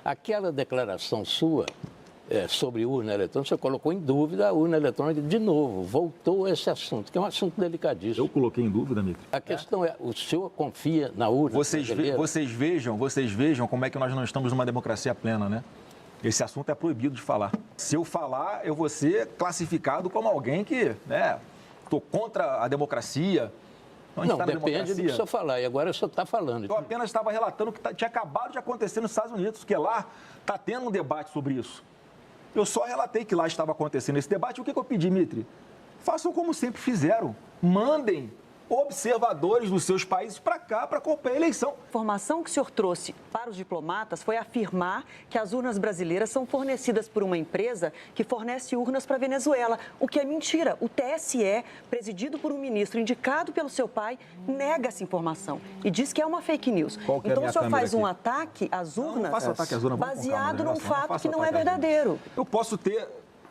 Aquela declaração sua sobre urna eletrônica, você colocou em dúvida a urna eletrônica de novo, voltou a esse assunto, que é um assunto delicadíssimo. Eu coloquei em dúvida, Mitri. A questão é, o senhor confia na urna brasileira? Vocês vejam como é que nós não estamos numa democracia plena, né? Esse assunto é proibido de falar. Se eu falar, eu vou ser classificado como alguém que, estou contra a democracia. Não, depende do que o senhor falar, e agora o senhor está falando. Eu apenas estava relatando o que tinha acabado de acontecer nos Estados Unidos, porque lá está tendo um debate sobre isso. Eu só relatei que lá estava acontecendo esse debate. O que eu pedi, Mitri? Façam como sempre fizeram. Mandem observadores dos seus países para cá para acompanhar a eleição. A informação que o senhor trouxe para os diplomatas foi afirmar que as urnas brasileiras são fornecidas por uma empresa que fornece urnas para a Venezuela, o que é mentira. O TSE, presidido por um ministro indicado pelo seu pai, nega essa informação e diz que é uma fake news. Então o senhor faz um ataque às urnas baseado num fato que não é verdadeiro. Eu posso ter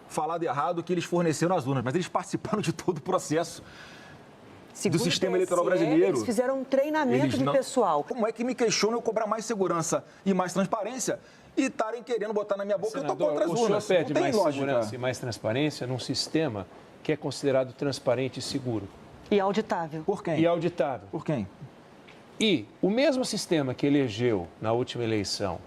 falado errado que eles forneceram as urnas, mas eles participaram de todo o processo. Segundo do sistema TSE, eleitoral brasileiro. Eles fizeram um treinamento de pessoal. Como é que me questionam eu cobrar mais segurança e mais transparência e estarem querendo botar na minha boca Senador, que eu estou contra as urnas? O senhor pede mais segurança e mais transparência num sistema que é considerado transparente e seguro. E auditável. Por quem? E auditável. Por quem? E o mesmo sistema que elegeu na última eleição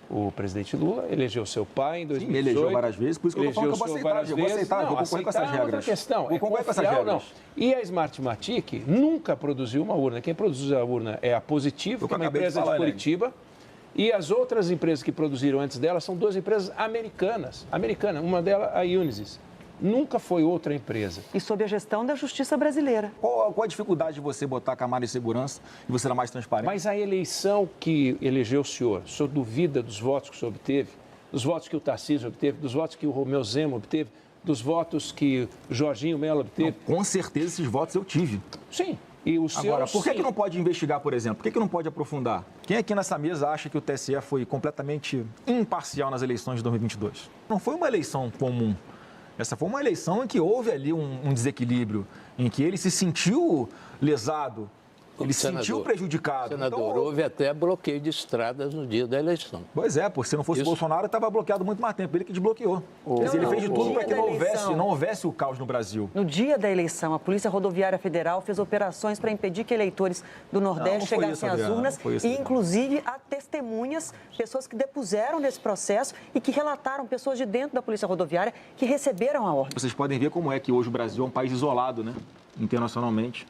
o presidente Lula, elegeu seu pai em 2018. Sim, elegeu várias vezes, por isso que eu vou falar que eu vou aceitar, eu vou concorrer com essas regras. Questão, vou concorrer com essas regras. Não. E a Smartmatic nunca produziu uma urna. Quem produz a urna é a Positivo, que é uma empresa de Curitiba. E as outras empresas que produziram antes dela são duas empresas americanas. Uma delas, a Unisys. Nunca foi outra empresa. E sob a gestão da Justiça brasileira. Qual a dificuldade de você botar a camada de segurança e você ser mais transparente? Mas a eleição que elegeu o senhor duvida dos votos que o senhor obteve, dos votos que o Tarcísio obteve, dos votos que o Romeu Zema obteve, dos votos que o Jorginho Mello obteve? Não, com certeza esses votos eu tive. Sim. E o senhor, agora, por que não pode investigar, por exemplo? Por que não pode aprofundar? Quem aqui nessa mesa acha que o TSE foi completamente imparcial nas eleições de 2022? Não foi uma eleição comum. Essa foi uma eleição em que houve ali um desequilíbrio, em que ele se sentiu lesado, ele se sentiu prejudicado. Senador, então, houve até bloqueio de estradas no dia da eleição. Pois é, porque se não fosse Bolsonaro, estava bloqueado muito mais tempo. Ele que desbloqueou. Ele fez de tudo para que não houvesse o caos no Brasil. No dia da eleição, a Polícia Rodoviária Federal fez operações para impedir que eleitores do Nordeste chegassem às urnas. E, inclusive, há testemunhas, pessoas que depuseram nesse processo e que relataram, pessoas de dentro da Polícia Rodoviária, que receberam a ordem. Vocês podem ver como é que hoje o Brasil é um país isolado, né? Internacionalmente.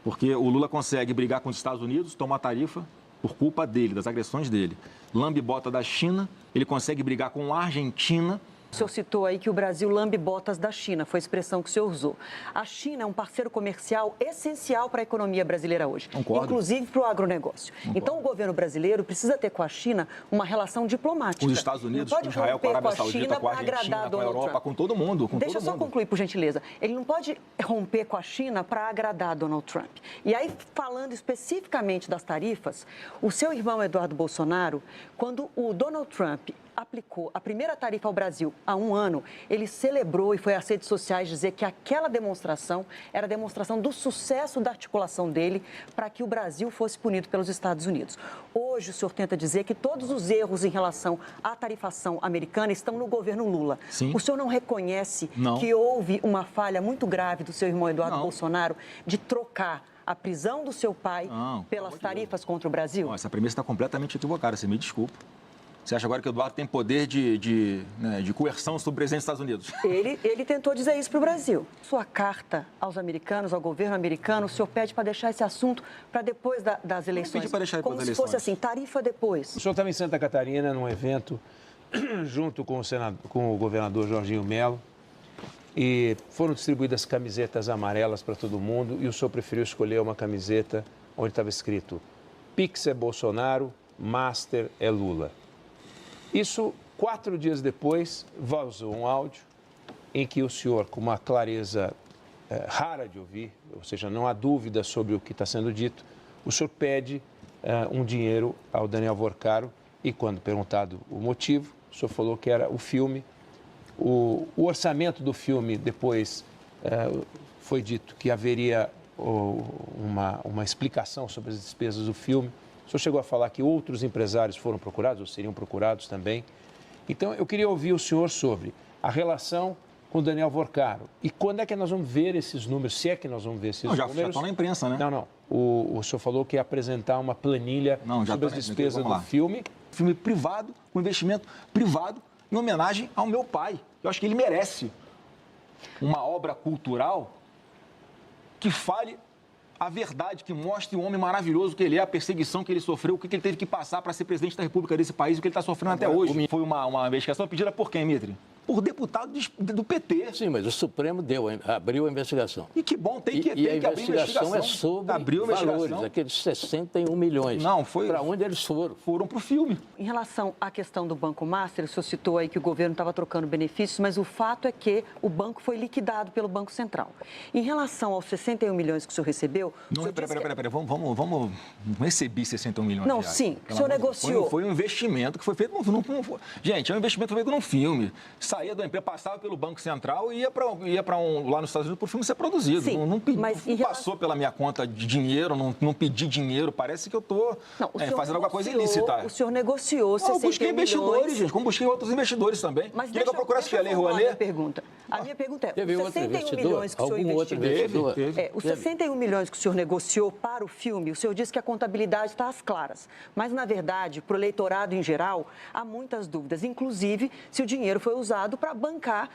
Porque o Lula consegue brigar com os Estados Unidos, tomar tarifa por culpa dele, das agressões dele. Lambe-bota da China, ele consegue brigar com a Argentina. O senhor citou aí que o Brasil lambe botas da China, foi a expressão que o senhor usou. A China é um parceiro comercial essencial para a economia brasileira hoje, inclusive para o agronegócio. Então, o governo brasileiro precisa ter com a China uma relação diplomática. Com os Estados Unidos, com Israel, com a Arábia Saudita, com a Argentina, com a Europa, com todo mundo. Deixa eu só concluir, por gentileza. Ele não pode romper com a China para agradar Donald Trump. E aí, falando especificamente das tarifas, o seu irmão Eduardo Bolsonaro, quando o Donald Trump aplicou a primeira tarifa ao Brasil há um ano, ele celebrou e foi às redes sociais dizer que aquela demonstração era a demonstração do sucesso da articulação dele para que o Brasil fosse punido pelos Estados Unidos. Hoje, o senhor tenta dizer que todos os erros em relação à tarifação americana estão no governo Lula. Sim. O senhor não reconhece que houve uma falha muito grave do seu irmão Eduardo Bolsonaro de trocar a prisão do seu pai pelas tarifas contra o Brasil? Não, essa premissa está completamente equivocada, você me desculpa. Você acha agora que o Eduardo tem poder de coerção sobre o presidente dos Estados Unidos? Ele tentou dizer isso para o Brasil. Sua carta aos americanos, ao governo americano, o senhor pede para deixar esse assunto para depois das eleições. Não pedi para deixar depois das eleições. Como se fosse assim, tarifa depois. O senhor estava em Santa Catarina, num evento, junto com o governador Jorginho Mello, e foram distribuídas camisetas amarelas para todo mundo, e o senhor preferiu escolher uma camiseta onde estava escrito Pix é Bolsonaro, Master é Lula. Isso, 4 dias depois, vazou um áudio em que o senhor, com uma clareza rara de ouvir, ou seja, não há dúvida sobre o que está sendo dito, o senhor pede um dinheiro ao Daniel Vorcaro e, quando perguntado o motivo, o senhor falou que era o filme. O orçamento do filme, depois, foi dito que haveria uma explicação sobre as despesas do filme. O O senhor chegou a falar que outros empresários foram procurados ou seriam procurados também. Então, eu queria ouvir o senhor sobre a relação com o Daniel Vorcaro. E quando é que nós vamos ver esses números? Se é que nós vamos ver esses números? Já estão na imprensa, né? Não. O senhor falou que ia apresentar uma planilha sobre as despesas do filme. Filme privado, com investimento privado, em homenagem ao meu pai. Eu acho que ele merece uma obra cultural que fale a verdade, que mostre o homem maravilhoso que ele é, a perseguição que ele sofreu, o que ele teve que passar para ser presidente da República desse país, o que ele está sofrendo até hoje. Foi uma investigação pedida por quem, Mitri? Por deputado do PT. Sim, mas o Supremo abriu a investigação. E que bom, tem que abrir a investigação. É sobre valores, aqueles 61 milhões. Não, foi... Para onde eles foram? Foram para o filme. Em relação à questão do Banco Master, o senhor citou aí que o governo estava trocando benefícios, mas o fato é que o banco foi liquidado pelo Banco Central. Em relação aos 61 milhões que o senhor recebeu... Não, peraí, vamos receber 61 milhões Não, de reais. sim, o senhor negociou. Foi um investimento que foi feito... Gente, é um investimento feito num filme. Saía da empresa, passava pelo Banco Central e ia para lá nos Estados Unidos para o filme ser produzido. Sim, não passou pela minha conta de dinheiro, não pedi dinheiro. Parece que eu estou fazendo alguma coisa ilícita. O senhor negociou 61 milhões. Eu busquei investidores, gente, como busquei outros investidores também. Mas queria que eu procurasse a Lei Rouanet? A minha pergunta é, teve os 61 milhões que o senhor investiu... Os 61 milhões que o senhor negociou para o filme, o senhor disse que a contabilidade está às claras. Mas, na verdade, para o eleitorado em geral, há muitas dúvidas. Inclusive, se o dinheiro foi usado para bancar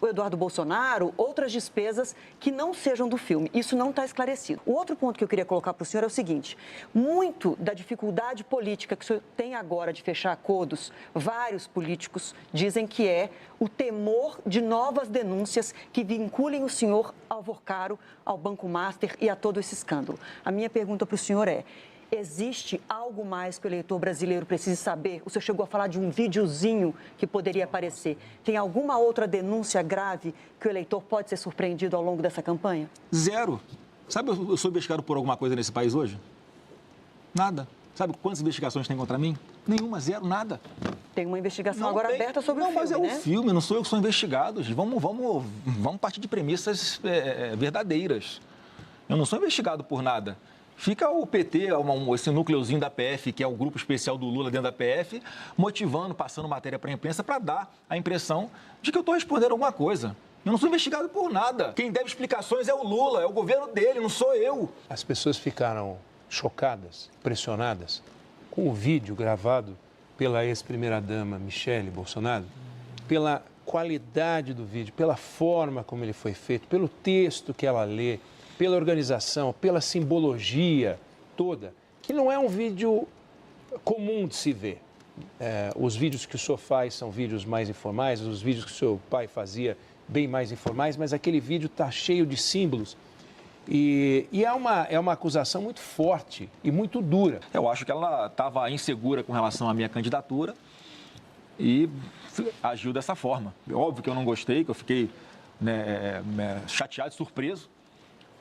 o Eduardo Bolsonaro, outras despesas que não sejam do filme. Isso não está esclarecido. O outro ponto que eu queria colocar para o senhor é o seguinte: muito da dificuldade política que o senhor tem agora de fechar acordos, vários políticos dizem que é o temor de novas denúncias que vinculem o senhor ao Vorcaro, ao Banco Master e a todo esse escândalo. A minha pergunta para o senhor é: existe algo mais que o eleitor brasileiro precise saber? O senhor chegou a falar de um videozinho que poderia aparecer. Tem alguma outra denúncia grave que o eleitor pode ser surpreendido ao longo dessa campanha? Zero. Sabe, eu sou investigado por alguma coisa nesse país hoje? Nada. Sabe quantas investigações tem contra mim? Nenhuma, zero, nada. Tem uma investigação agora aberta sobre o filme, mas é né? um filme, não sou eu que sou investigado. Vamos partir de premissas verdadeiras. Eu não sou investigado por nada. Fica o PT, esse núcleozinho da PF, que é o grupo especial do Lula dentro da PF, motivando, passando matéria para a imprensa para dar a impressão de que eu estou respondendo alguma coisa. Eu não sou investigado por nada. Quem deve explicações é o Lula, é o governo dele, não sou eu. As pessoas ficaram chocadas, pressionadas com o vídeo gravado pela ex-primeira-dama Michele Bolsonaro, pela qualidade do vídeo, pela forma como ele foi feito, pelo texto que ela lê, pela organização, pela simbologia toda, que não é um vídeo comum de se ver. Os vídeos que o senhor faz são vídeos mais informais, os vídeos que o seu pai fazia bem mais informais, mas aquele vídeo está cheio de símbolos. E é uma acusação muito forte e muito dura. Eu acho que ela estava insegura com relação à minha candidatura e agiu dessa forma. Óbvio que eu não gostei, que eu fiquei chateado e surpreso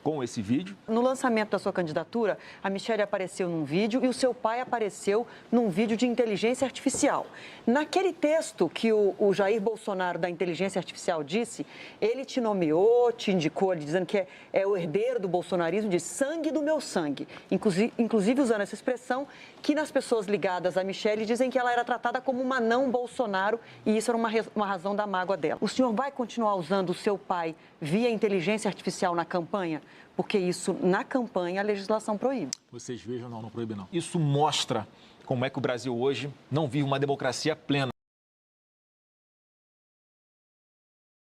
com esse vídeo. No lançamento da sua candidatura, a Michele apareceu num vídeo e o seu pai apareceu num vídeo de inteligência artificial. Naquele texto que o Jair Bolsonaro da inteligência artificial disse, ele te nomeou, te indicou, dizendo que é o herdeiro do bolsonarismo, de sangue do meu sangue. Inclusive usando essa expressão que nas pessoas ligadas a Michele dizem que ela era tratada como uma não Bolsonaro e isso era uma razão da mágoa dela. O senhor vai continuar usando o seu pai via inteligência artificial na campanha? Porque isso, na campanha, a legislação proíbe. Vocês vejam, não proíbe não. Isso mostra como é que o Brasil hoje não vive uma democracia plena.